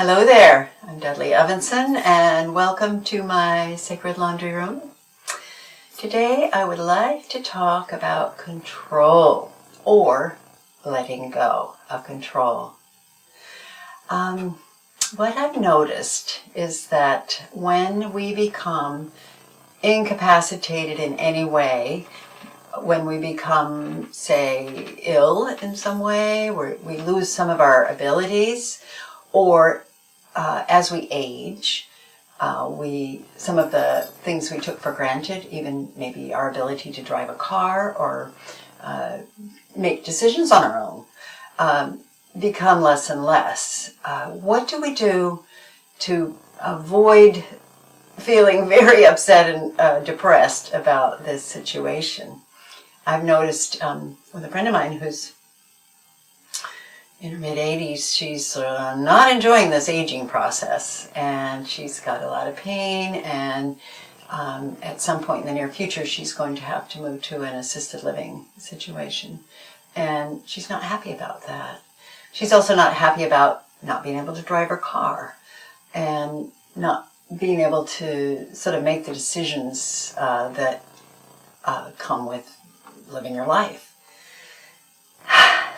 Hello there, I'm Dudley Evenson and welcome to my sacred laundry room. Today I would like to talk about control or letting go of control. What I've noticed is that when we become incapacitated in any way, when we become, say, ill in some way, where we lose some of our abilities, or as we age, some of the things we took for granted, even maybe our ability to drive a car or make decisions on our own, become less and less. What do we do to avoid feeling very upset and depressed about this situation? I've noticed with a friend of mine who's in her mid-80s, she's not enjoying this aging process, and she's got a lot of pain, and at some point in the near future she's going to have to move to an assisted living situation, and she's not happy about that. She's also not happy about not being able to drive her car and not being able to sort of make the decisions that come with living your life.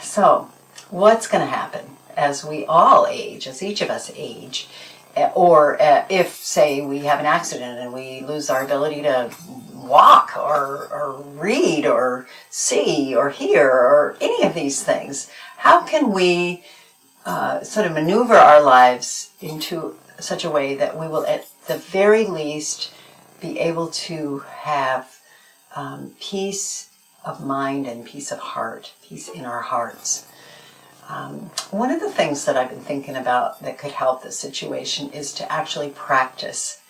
So what's going to happen as we all age, as each of us age, or if, say, we have an accident and we lose our ability to walk or read or see or hear or any of these things, how can we sort of maneuver our lives into such a way that we will at the very least be able to have peace of mind and peace of heart, peace in our hearts? One of the things that I've been thinking about that could help this situation is to actually practice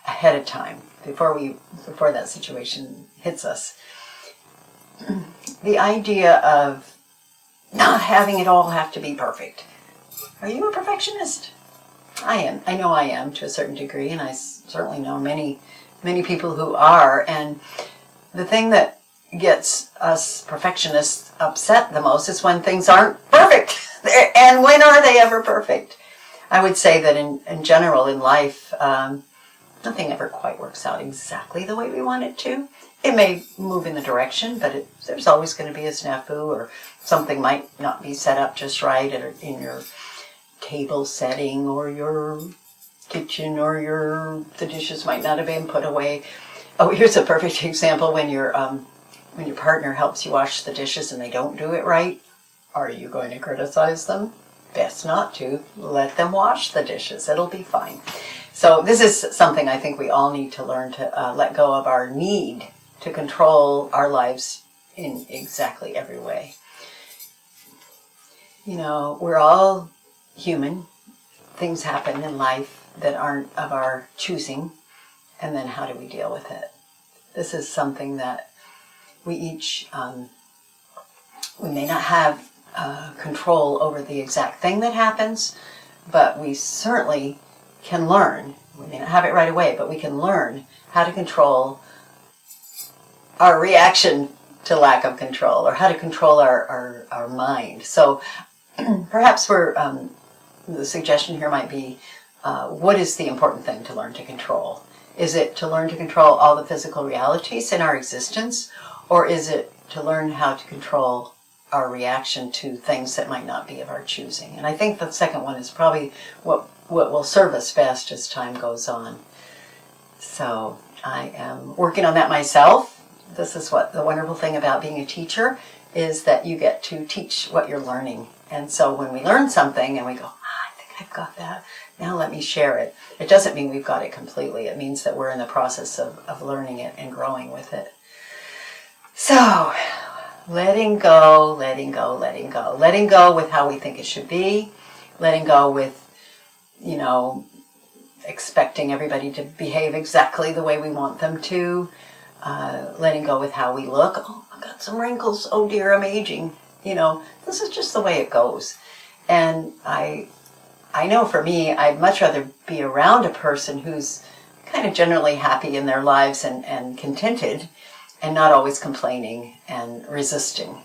ahead of time, before that situation hits us. The idea of not having it all have to be perfect. Are you a perfectionist? I am. I know I am to a certain degree, and I certainly know many, many people who are. And the thing that gets us perfectionists upset the most is when things aren't perfect. And when are they ever perfect? I would say that in general in life, nothing ever quite works out exactly the way we want it to. It may move in the direction, but there's always going to be a snafu, or something might not be set up just right in your table setting or your kitchen, or the dishes might not have been put away. Oh, here's a perfect example. When your partner helps you wash the dishes and they don't do it right, are you going to criticize them? Best not to. Let them wash the dishes. It'll be fine. So this is something I think we all need to learn to let go of our need to control our lives in exactly every way. You know, we're all human. Things happen in life that aren't of our choosing. And then how do we deal with it? This is something that we each, we may not have control over the exact thing that happens, but we certainly can learn. We may not have it right away, but we can learn how to control our reaction to lack of control, or how to control our mind. So perhaps the suggestion here might be, what is the important thing to learn to control? Is it to learn to control all the physical realities in our existence, or is it to learn how to control our reaction to things that might not be of our choosing? And I think the second one is probably what will serve us best as time goes on. So I am working on that myself. This is what the wonderful thing about being a teacher is, that you get to teach what you're learning. And so when we learn something and we go, I think I've got that, now let me share it. It doesn't mean we've got it completely. It means that we're in the process of learning it and growing with it. So, letting go, letting go, letting go. Letting go with how we think it should be. Letting go with, expecting everybody to behave exactly the way we want them to. Letting go with how we look. Oh, I've got some wrinkles. Oh dear, I'm aging. This is just the way it goes. And I know for me, I'd much rather be around a person who's kind of generally happy in their lives and contented, and not always complaining and resisting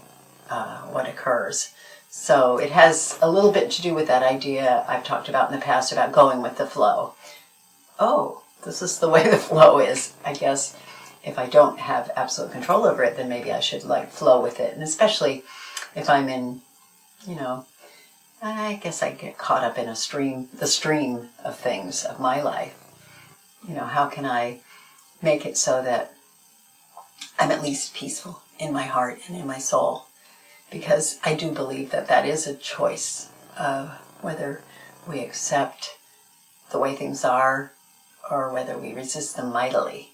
what occurs. So it has a little bit to do with that idea I've talked about in the past about going with the flow. Oh, this is the way the flow is. I guess if I don't have absolute control over it, then maybe I should like flow with it. And especially if I'm in, I guess I get caught up in the stream of things of my life. How can I make it so that I'm at least peaceful in my heart and in my soul? Because I do believe that that is a choice of whether we accept the way things are or whether we resist them mightily.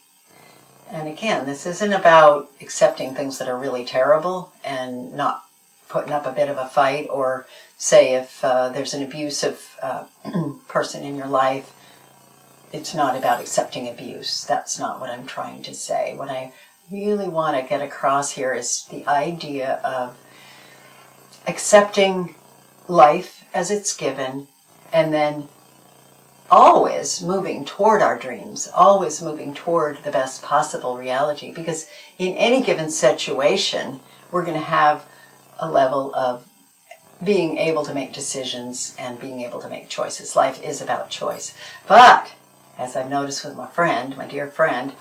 And again, this isn't about accepting things that are really terrible and not putting up a bit of a fight, or say if there's an abusive person in your life, it's not about accepting abuse. That's not what I'm trying to say. What I really want to get across here is the idea of accepting life as it's given, and then always moving toward our dreams, always moving toward the best possible reality. Because in any given situation, we're going to have a level of being able to make decisions and being able to make choices. Life is about choice. But, as I've noticed with my dear friend,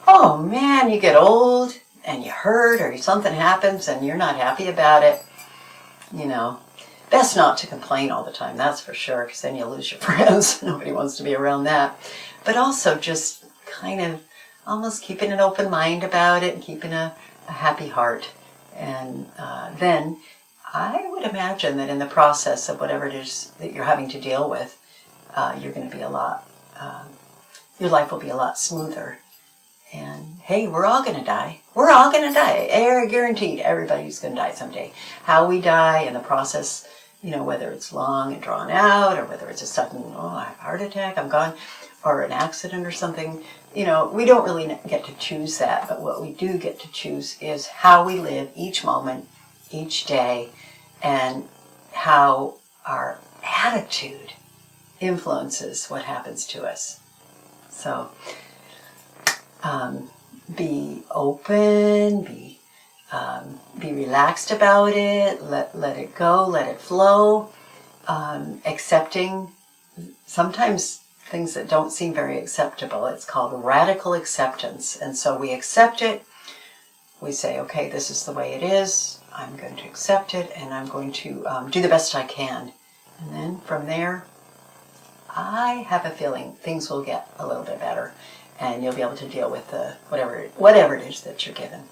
oh man, you get old and you hurt or something happens and you're not happy about it. Best not to complain all the time, that's for sure, because then you lose your friends. Nobody wants to be around that. But also just kind of almost keeping an open mind about it and keeping a happy heart. And then I would imagine that in the process of whatever it is that you're having to deal with, you're going to be your life will be a lot smoother. And hey, we're all going to die. We're all going to die. Guaranteed. Everybody's going to die someday. How we die in the process, whether it's long and drawn out, or whether it's a sudden, I have a heart attack, I'm gone, or an accident or something, we don't really get to choose that. But what we do get to choose is how we live each moment, each day, and how our attitude influences what happens to us. So, be open, be relaxed about it, let it go, let it flow, accepting sometimes things that don't seem very acceptable. It's called radical acceptance. And so we accept it, we say, okay, this is the way it is, I'm going to accept it, and I'm going to do the best I can. And then from there, I have a feeling things will get a little bit better. And you'll be able to deal with whatever it is that you're given.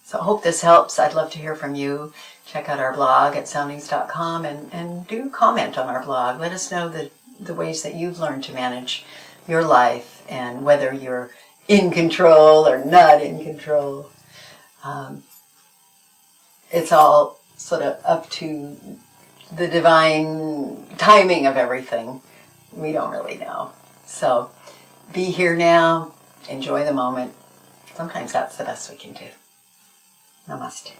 So I hope this helps. I'd love to hear from you. Check out our blog at soundings.com and do comment on our blog. Let us know the ways that you've learned to manage your life and whether you're in control or not in control. It's all sort of up to the divine timing of everything. We don't really know. So be here now. Enjoy the moment. Sometimes that's the best we can do. Namaste.